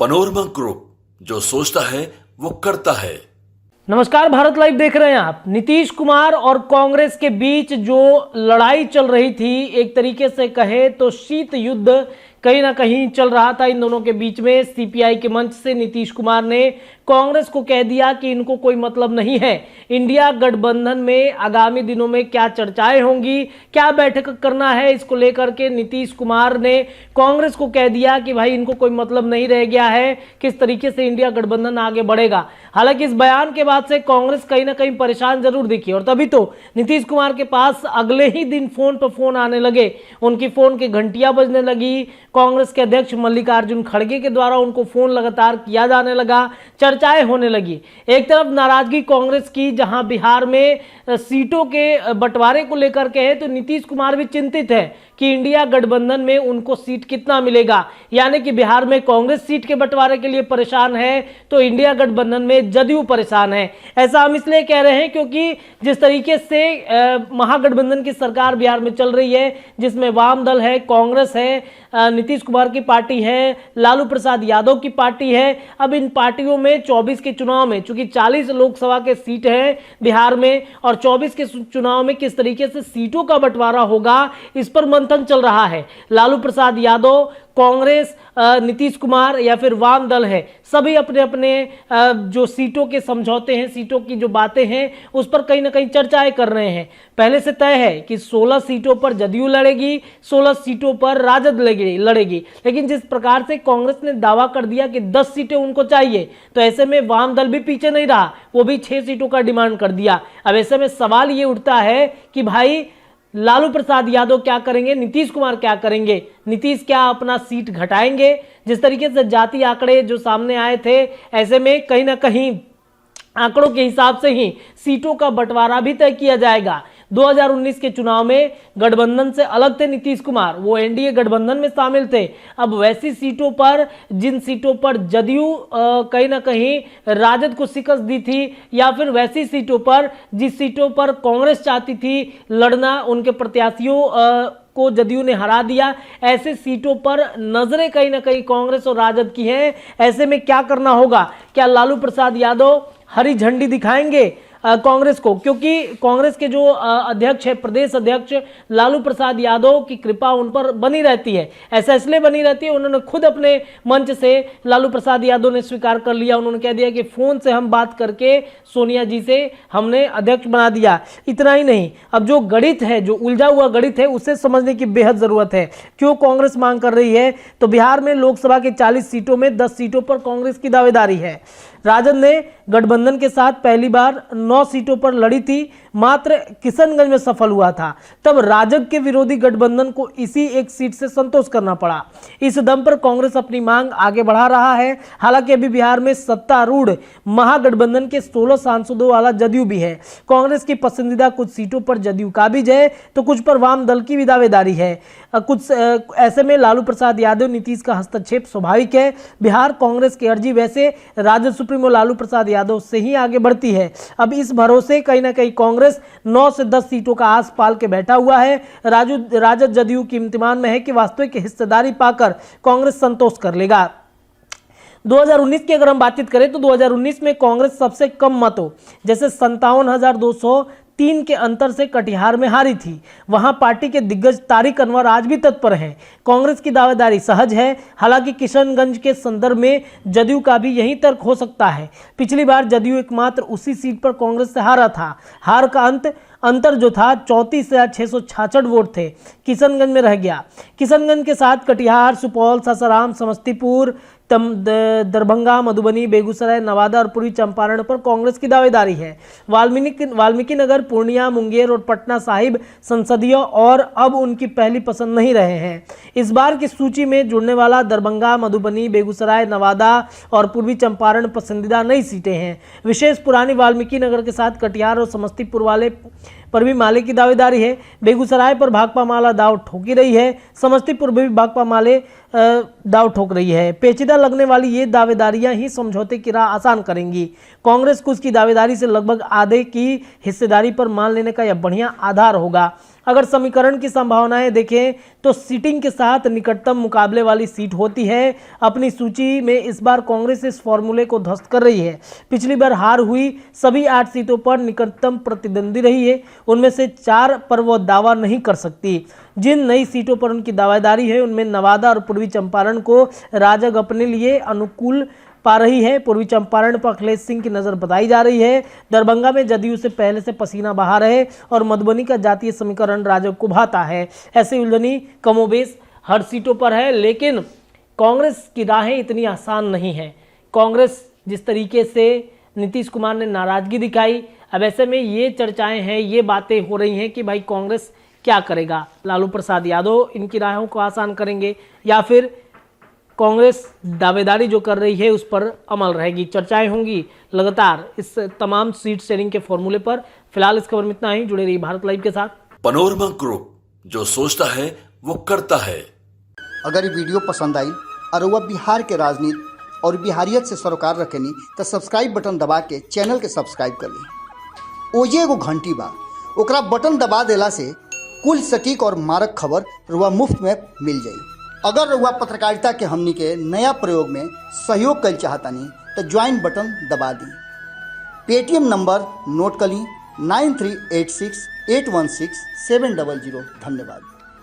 Panorama group, जो सोचता है वो करता है। नमस्कार, भारत लाइव देख रहे हैं आप। नीतीश कुमार और कांग्रेस के बीच जो लड़ाई चल रही थी, एक तरीके से कहे तो शीत युद्ध कहीं ना कहीं चल रहा था इन दोनों के बीच में। सीपीआई के मंच से नीतीश कुमार ने कांग्रेस को कह दिया कि इनको कोई मतलब नहीं है इंडिया गठबंधन में आगामी दिनों में क्या चर्चाएं होंगी, क्या बैठक करना है, इसको लेकर के नीतीश कुमार ने कांग्रेस को कह दिया कि भाई इनको कोई मतलब नहीं रह गया है किस तरीके से इंडिया गठबंधन आगे बढ़ेगा। हालांकि इस बयान के बाद से कांग्रेस कहीं ना कहीं परेशान जरूर दिखी और तभी तो नीतीश कुमार के पास अगले ही दिन फोन पर फोन आने लगे, उनकी फोन की घंटियां बजने लगी। कांग्रेस के अध्यक्ष मल्लिकार्जुन खड़गे के द्वारा उनको फोन लगातार किया जाने लगा, चर्चाएं होने लगी। एक तरफ नाराजगी कांग्रेस की, जहां बिहार में सीटों के बंटवारे को लेकर के है, तो नीतीश कुमार भी चिंतित है कि इंडिया गठबंधन में उनको सीट कितना मिलेगा। यानी कि बिहार में कांग्रेस सीट के बंटवारे के लिए परेशान है तो इंडिया गठबंधन में जदयू परेशान है। ऐसा हम इसलिए कह रहे हैं क्योंकि जिस तरीके से महागठबंधन की सरकार बिहार में चल रही है, जिसमें वाम दल है, कांग्रेस है, नीतीश कुमार की पार्टी है, लालू प्रसाद यादव की पार्टी है। अब इन पार्टियों में 24 के चुनाव में, चूंकि 40 लोकसभा के सीट है बिहार में और 24 के चुनाव में किस तरीके से सीटों का बंटवारा होगा, इस पर मंथन चल रहा है। लालू प्रसाद यादव, कांग्रेस, नीतीश कुमार या फिर वाम दल है, सभी अपने अपने जो सीटों के समझौते हैं, सीटों की जो बातें हैं, उस पर कहीं ना कहीं चर्चाएं कर रहे हैं। पहले से तय है कि 16 सीटों पर जदयू लड़ेगी, 16 सीटों पर राजद लड़ेगी। लेकिन जिस प्रकार से कांग्रेस ने दावा कर दिया कि 10 सीटें उनको चाहिए, तो ऐसे में वाम दल भी पीछे नहीं रहा, वो भी 6 सीटों का डिमांड कर दिया। अब ऐसे में सवाल ये उठता है कि भाई लालू प्रसाद यादव क्या करेंगे, नीतीश कुमार क्या करेंगे? नीतीश क्या अपना सीट घटाएंगे? जिस तरीके से जाति आंकड़े जो सामने आए थे, ऐसे में कहीं ना कहीं आंकड़ों के हिसाब से ही सीटों का बंटवारा भी तय किया जाएगा। 2019 के चुनाव में गठबंधन से अलग थे नीतीश कुमार, वो एनडीए गठबंधन में शामिल थे। अब वैसी सीटों पर, जिन सीटों पर जदयू कहीं ना कहीं राजद को शिकस्त दी थी, या फिर वैसी सीटों पर जिस सीटों पर कांग्रेस चाहती थी लड़ना, उनके प्रत्याशियों को जदयू ने हरा दिया, ऐसे सीटों पर नजरें कहीं ना कहीं कांग्रेस और राजद की हैं। ऐसे में क्या करना होगा? क्या लालू प्रसाद यादव हरी झंडी दिखाएंगे कांग्रेस को? क्योंकि कांग्रेस के जो अध्यक्ष है, प्रदेश अध्यक्ष लालू प्रसाद यादव की कृपा उन पर बनी रहती है। ऐसा इसलिए बनी रहती है, उन्होंने खुद अपने मंच से, लालू प्रसाद यादव ने स्वीकार कर लिया, उन्होंने कह दिया कि फोन से हम बात करके सोनिया जी से हमने अध्यक्ष बना दिया। इतना ही नहीं, अब जो गणित है, जो उलझा हुआ गणित है, उसे समझने की बेहद जरूरत है। क्यों कांग्रेस मांग कर रही है? तो बिहार में लोकसभा के 40 सीटों में 10 सीटों पर कांग्रेस की दावेदारी है। राजद ने गठबंधन के साथ पहली बार 9 सीटों पर लड़ी थी, मात्र किशनगंज में सफल हुआ था। तब राजग के विरोधी गठबंधन को इसी एक सीट से संतोष करना पड़ा। इस दम पर कांग्रेस अपनी मांग आगे बढ़ा रहा है। हालांकि अभी बिहार में सत्तारूढ़ महागठबंधन के 16 सांसदों वाला जदयू भी है। कांग्रेस की पसंदीदा कुछ सीटों पर जदयू काबिज है, तो कुछ पर वाम दल की भी दावेदारी है। कुछ ऐसे में लालू प्रसाद यादव, नीतीश का हस्तक्षेप स्वाभाविक है। बिहार कांग्रेस की अर्जी वैसे राजद सुप्रीमो लालू प्रसाद यादव से ही आगे बढ़ती है। अब इस भरोसे कहीं ना कहीं कांग्रेस 9 से 10 सीटों का आस पाल के बैठा हुआ है। राजद जदयू की इम्तिहान में है कि वास्तविक हिस्सेदारी पाकर कांग्रेस संतोष कर लेगा। 2019 की अगर हम बातचीत करें तो 2019 में कांग्रेस सबसे कम मतों, जैसे 57,203 के अंतर से कटिहार में हारी थी। वहां पार्टी के दिग्गज तारिक अनवर आज भी तत्पर हैं। कांग्रेस की दावेदारी सहज है। हालांकि किशनगंज के संदर्भ में जदयू का भी यही तर्क हो सकता है। पिछली बार जदयू एकमात्र उसी सीट पर कांग्रेस से हारा था। हार का अंतर जो था 34,666 वोट थे, किशनगंज में रह गया। किशनगंज के साथ कटिहार, सुपौल, सासाराम, समस्तीपुर, दरभंगा, मधुबनी, बेगूसराय, नवादा और पूर्वी चंपारण पर कांग्रेस की दावेदारी है। वाल्मीकि नगर, पूर्णिया, मुंगेर और पटना साहिब संसदीय और अब उनकी पहली पसंद नहीं रहे हैं। इस बार की सूची में जुड़ने वाला दरभंगा, मधुबनी, बेगूसराय, नवादा और पूर्वी चंपारण पसंदीदा नई सीटें हैं। विशेष पुरानी वाल्मीकि नगर के साथ कटिहार और समस्तीपुर वाले पर भी माले की दावेदारी है। बेगूसराय पर भाकपा माला दाव ठोकी रही है। समस्तीपुर में भी भाकपा माले दाव ठोक रही है। पेचीदा लगने वाली ये दावेदारियां ही समझौते की राह आसान करेंगी। कांग्रेस को उसकी दावेदारी से लगभग आधे की हिस्सेदारी पर मान लेने का यह बढ़िया आधार होगा। अगर समीकरण की संभावनाएं देखें तो सीटिंग के साथ निकटतम मुकाबले वाली सीट होती है। अपनी सूची में इस बार कांग्रेस इस फॉर्मूले को ध्वस्त कर रही है। पिछली बार हार हुई सभी 8 सीटों पर निकटतम प्रतिद्वंदी रही है, उनमें से 4 पर वो दावा नहीं कर सकती। जिन नई सीटों पर उनकी दावेदारी है उनमें नवादा और पूर्वी चंपारण को राजग अपने लिए अनुकूल पा रही है। पूर्वी चंपारण पर अखिलेश सिंह की नजर बताई जा रही है। दरभंगा में जदयू से पहले से पसीना बहा रहे और मधुबनी का जातीय समीकरण राजग को भाता है। ऐसी उलझनी कमोबेश हर सीटों पर है, लेकिन कांग्रेस की राहें इतनी आसान नहीं है। कांग्रेस जिस तरीके से नीतीश कुमार ने नाराजगी दिखाई, अब ऐसे में ये चर्चाएं हैं, ये बातें हो रही हैं कि भाई कांग्रेस क्या करेगा। लालू प्रसाद यादव इनकी राहों को आसान करेंगे या फिर कांग्रेस दावेदारी जो कर रही है उस पर अमल रहेगी। चर्चाएं होंगी लगातार इस तमाम सीट शेयरिंग के फॉर्मूले पर। फिलहाल इस खबर में इतना ही। जुड़े रहिए भारत लाइव के साथ। पनोरमा ग्रुप, जो सोचता है वो करता है। अगर ये वीडियो पसंद आई और वह बिहार के राजनीति और बिहारियत से सरोकार रखेनी तो सब्सक्राइब बटन दबा के चैनल के सब्सक्राइब कर ली। ओजे एगो घंटी बा, ओकरा बटन दबा देला से कुल सटीक और मारक खबर रुआ मुफ्त में मिल जाई। अगर रुआ पत्रकारिता के हमनी के नया प्रयोग में सहयोग कर चाहतानी तो ज्वाइन बटन दबा दी। पेटीएम नंबर नोट कर ली 9386816700। धन्यवाद।